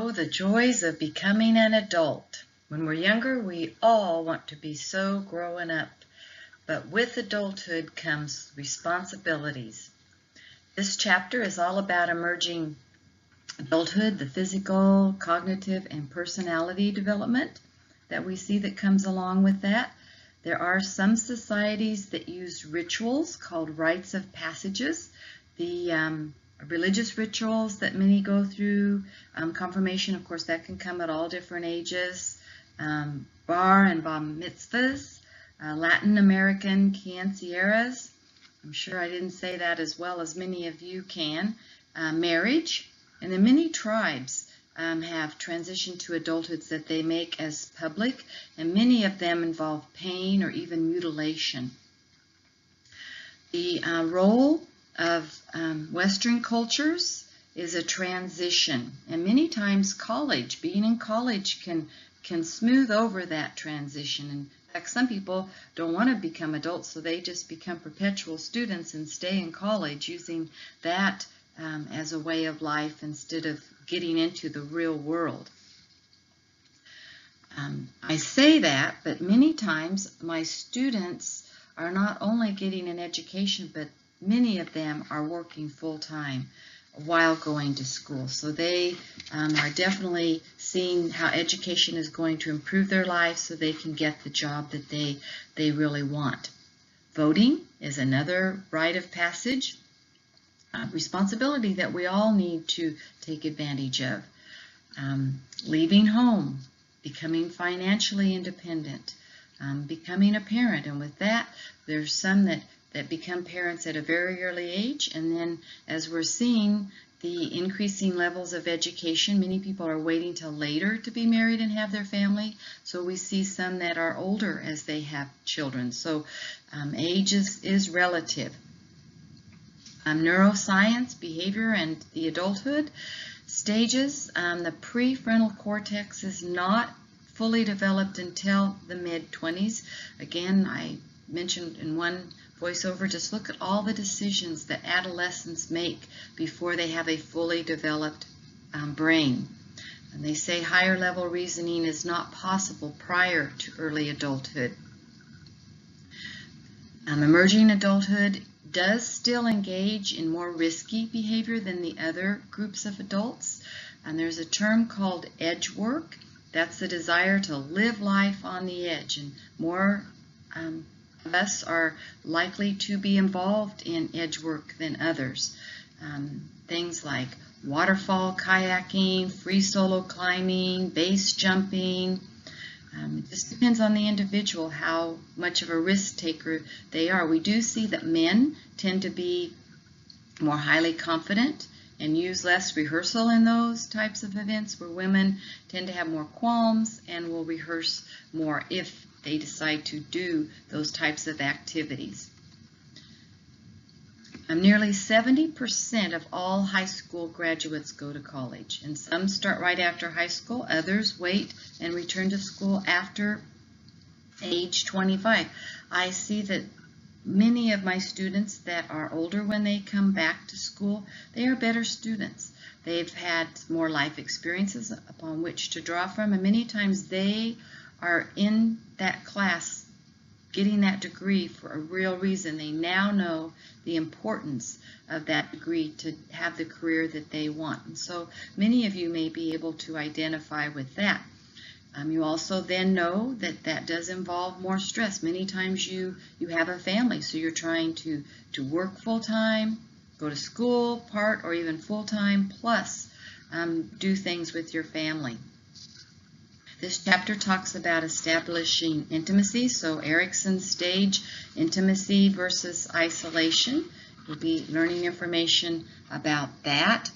Oh, the joys of becoming an adult. When we're younger, we all want to be so grown up, but with adulthood comes responsibilities. This chapter is all about emerging adulthood, the physical, cognitive, and personality development that we see that comes along with that. There are some societies that use rituals called rites of passages. The religious rituals that many go through, confirmation, of course, that can come at all different ages, bar and bar mitzvahs, Latin American quinceañeras, I'm sure I didn't say that as well as many of you can, marriage, and then many tribes have transitioned to adulthoods that they make as public, and many of them involve pain or even mutilation. The role of Western cultures is a transition, and many times being in college can smooth over that transition. In fact, some people don't want to become adults, so they just become perpetual students and stay in college using that as a way of life instead of getting into the real world. I say that, but many times my students are not only getting an education, but many of them are working full-time while going to school. So they are definitely seeing how education is going to improve their lives so they can get the job that they really want. Voting is another rite of passage, responsibility that we all need to take advantage of. Leaving home, becoming financially independent, becoming a parent, and with that, there's some that become parents at a very early age, and then as we're seeing the increasing levels of education, many people are waiting till later to be married and have their family, so we see some that are older as they have children. So age is relative. Neuroscience, behavior, and the adulthood stages, the prefrontal cortex is not fully developed until the mid-20s. Again, I mentioned in one voiceover, just look at all the decisions that adolescents make before they have a fully developed brain. And they say higher level reasoning is not possible prior to early adulthood. Emerging adulthood does still engage in more risky behavior than the other groups of adults. And there's a term called edge work. That's the desire to live life on the edge, and more of us are likely to be involved in edge work than others. Things like waterfall kayaking, free solo climbing, base jumping. It just depends on the individual how much of a risk taker they are. We do see that men tend to be more highly confident and use less rehearsal in those types of events, where women tend to have more qualms and will rehearse more if they decide to do those types of activities. Nearly 70% of all high school graduates go to college, and some start right after high school, others wait and return to school after age 25. I see that many of my students that are older when they come back to school, they are better students. They've had more life experiences upon which to draw from, and many times they are in that class getting that degree for a real reason. They now know the importance of that degree to have the career that they want. And so many of you may be able to identify with that. You also then know that that does involve more stress. Many times you have a family, so you're trying to work full-time, go to school, part, or even full-time, plus do things with your family. This chapter talks about establishing intimacy, so Erickson's stage, intimacy versus isolation. We'll be learning information about that.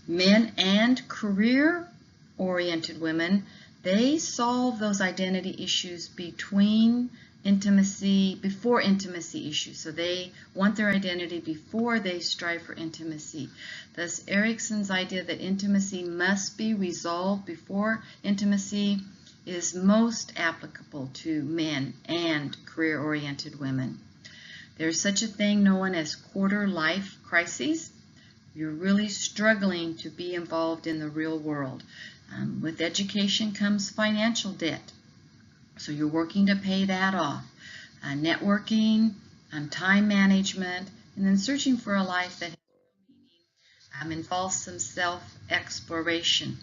Men and career-oriented women, they solve those identity issues before intimacy issues. So they want their identity before they strive for intimacy. Thus, Erickson's idea that intimacy must be resolved before intimacy is most applicable to men and career-oriented women. There's such a thing known as quarter-life crises. You're really struggling to be involved in the real world. With education comes financial debt. So you're working to pay that off. Networking, time management, and then searching for a life that has meaning involves some self-exploration.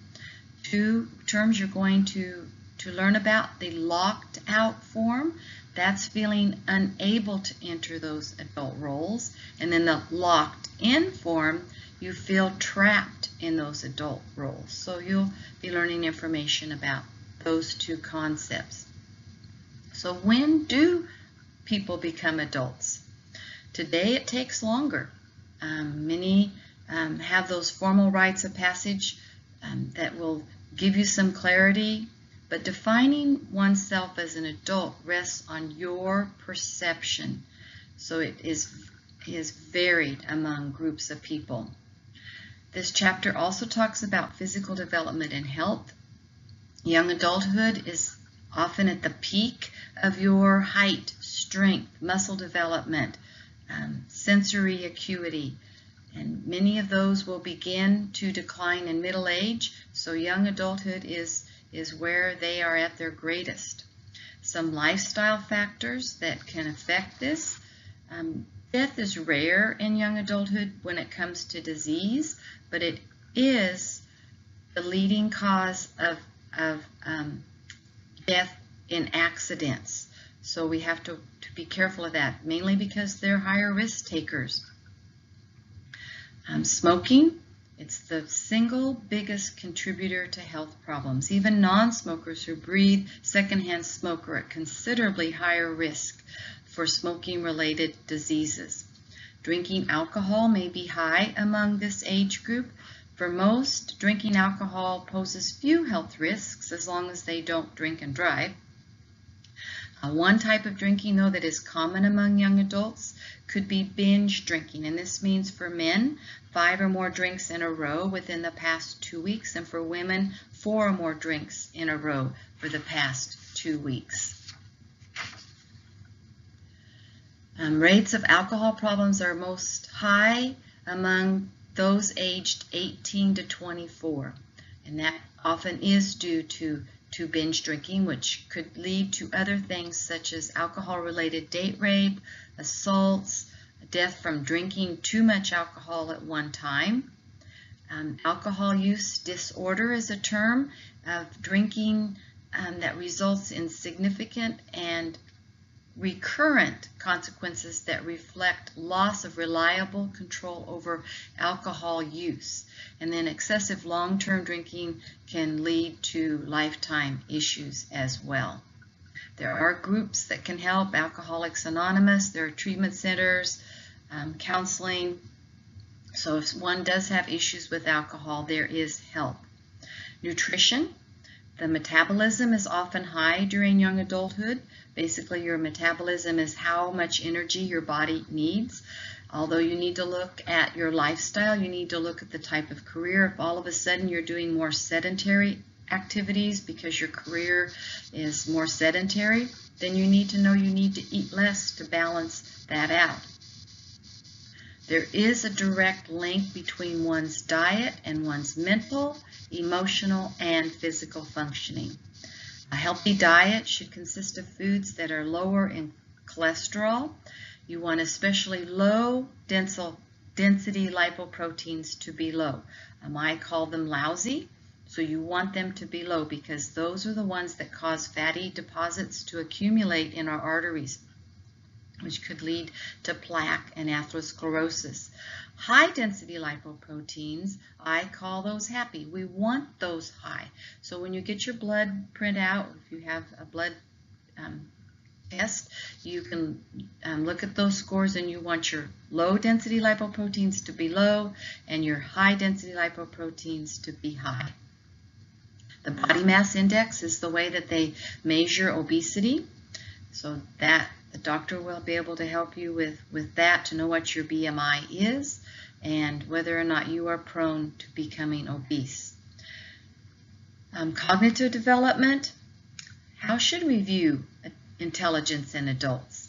Two terms you're going to learn about: the locked out form, that's feeling unable to enter those adult roles, and then the locked in form, you feel trapped in those adult roles. So you'll be learning information about those two concepts. So when do people become adults? Today it takes longer. Many have those formal rites of passage that will give you some clarity, but defining oneself as an adult rests on your perception. So it is varied among groups of people. This chapter also talks about physical development and health. Young adulthood is often at the peak of your height, strength, muscle development, sensory acuity, and many of those will begin to decline in middle age, so young adulthood is where they are at their greatest. Some lifestyle factors that can affect this. Death is rare in young adulthood when it comes to disease, but it is the leading cause of death in accidents. So we have to be careful of that, mainly because they're higher risk takers. Smoking, it's the single biggest contributor to health problems. Even non-smokers who breathe secondhand smoke are at considerably higher risk for smoking-related diseases. Drinking alcohol may be high among this age group. For most, drinking alcohol poses few health risks as long as they don't drink and drive. One type of drinking, though, that is common among young adults could be binge drinking, and this means for men 5 or more drinks in a row within the past 2 weeks, and for women 4 or more drinks in a row for the past 2 weeks. Rates of alcohol problems are most high among those aged 18 to 24, and that often is due to binge drinking, which could lead to other things such as alcohol-related date rape, assaults, death from drinking too much alcohol at one time. Alcohol use disorder is a term of drinking that results in significant and recurrent consequences that reflect loss of reliable control over alcohol use. And then excessive long-term drinking can lead to lifetime issues as well. There are groups that can help: Alcoholics Anonymous, there are treatment centers, counseling. So if one does have issues with alcohol, there is help. Nutrition. The metabolism is often high during young adulthood. Basically, your metabolism is how much energy your body needs. Although you need to look at your lifestyle, you need to look at the type of career. If all of a sudden you're doing more sedentary activities because your career is more sedentary, then you need to know you need to eat less to balance that out. There is a direct link between one's diet and one's mental, emotional, and physical functioning. A healthy diet should consist of foods that are lower in cholesterol. You want especially low density lipoproteins to be low. I call them lousy, so you want them to be low because those are the ones that cause fatty deposits to accumulate in our arteries, which could lead to plaque and atherosclerosis. High-density lipoproteins, I call those happy. We want those high. So when you get your blood print out, if you have a blood test, you can look at those scores, and you want your low-density lipoproteins to be low and your high-density lipoproteins to be high. The body mass index is the way that they measure obesity, so that the doctor will be able to help you with that, to know what your BMI is and whether or not you are prone to becoming obese. Cognitive development. How should we view intelligence in adults?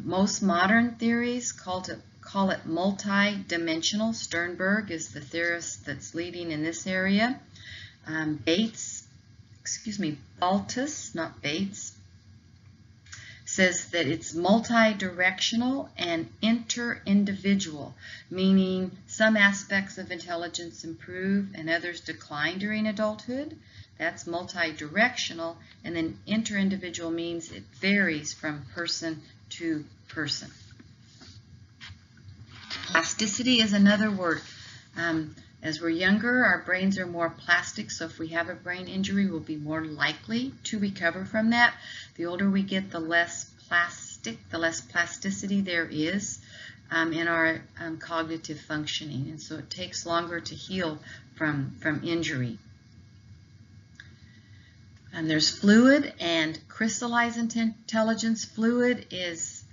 Most modern theories call call it multi-dimensional. Sternberg is the theorist that's leading in this area. Baltus, not Bates, says that it's multi-directional and inter-individual, meaning some aspects of intelligence improve and others decline during adulthood. That's multi-directional, and then inter-individual means it varies from person to person. Plasticity is another word. As we're younger, our brains are more plastic, so if we have a brain injury, we'll be more likely to recover from that. The older we get, the less plasticity there is in our cognitive functioning, and so it takes longer to heal from injury. And there's fluid and crystallized intelligence. Fluid is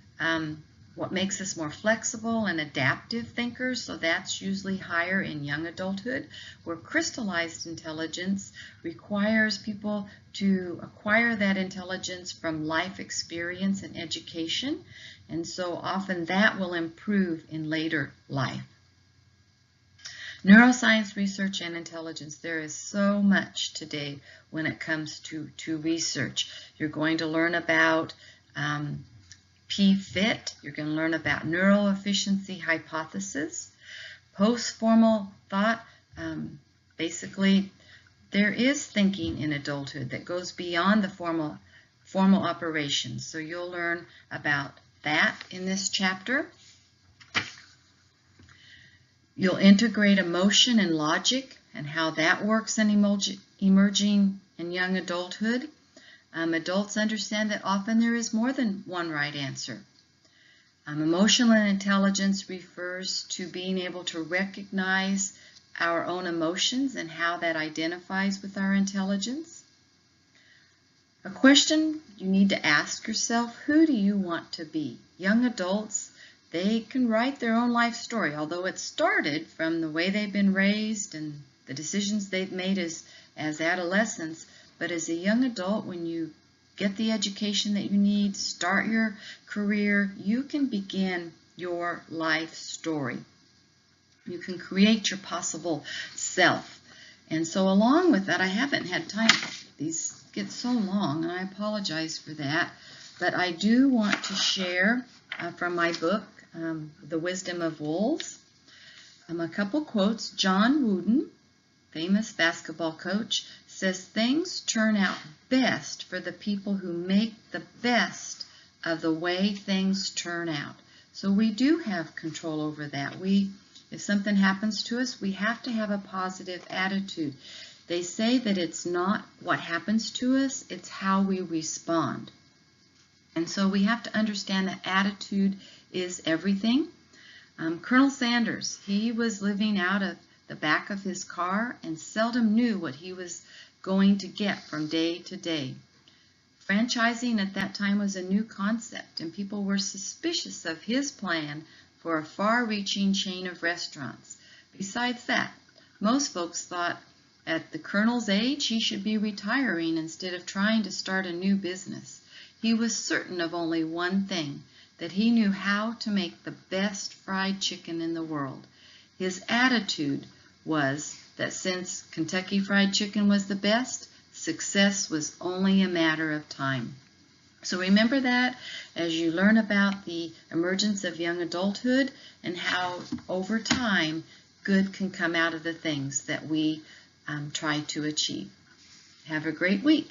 what makes us more flexible and adaptive thinkers, so that's usually higher in young adulthood, where crystallized intelligence requires people to acquire that intelligence from life experience and education, and so often that will improve in later life. Neuroscience research and intelligence. There is so much today when it comes to research. You're going to learn about PFIT. You're going to learn about neural efficiency hypothesis. Post-formal thought. Basically, there is thinking in adulthood that goes beyond the formal operations. So you'll learn about that in this chapter. You'll integrate emotion and logic and how that works in emerging and young adulthood. Adults understand that often there is more than one right answer. Emotional intelligence refers to being able to recognize our own emotions and how that identifies with our intelligence. A question you need to ask yourself: who do you want to be? Young adults, they can write their own life story, although it started from the way they've been raised and the decisions they've made as adolescents. But as a young adult, when you get the education that you need, start your career, you can begin your life story. You can create your possible self. And so along with that, I haven't had time. These get so long, and I apologize for that. But I do want to share from my book, The Wisdom of Wolves, a couple quotes. John Wooden, famous basketball coach, says things turn out best for the people who make the best of the way things turn out. So we do have control over that. If something happens to us, we have to have a positive attitude. They say that it's not what happens to us, it's how we respond. And so we have to understand that attitude is everything. Colonel Sanders, he was living out of the back of his car and seldom knew what he was going to get from day to day. Franchising at that time was a new concept, and people were suspicious of his plan for a far-reaching chain of restaurants. Besides that, most folks thought at the colonel's age he should be retiring instead of trying to start a new business. He was certain of only one thing, that he knew how to make the best fried chicken in the world. His attitude was that since Kentucky Fried Chicken was the best, success was only a matter of time. So remember that as you learn about the emergence of young adulthood and how over time good can come out of the things that we try to achieve. Have a great week.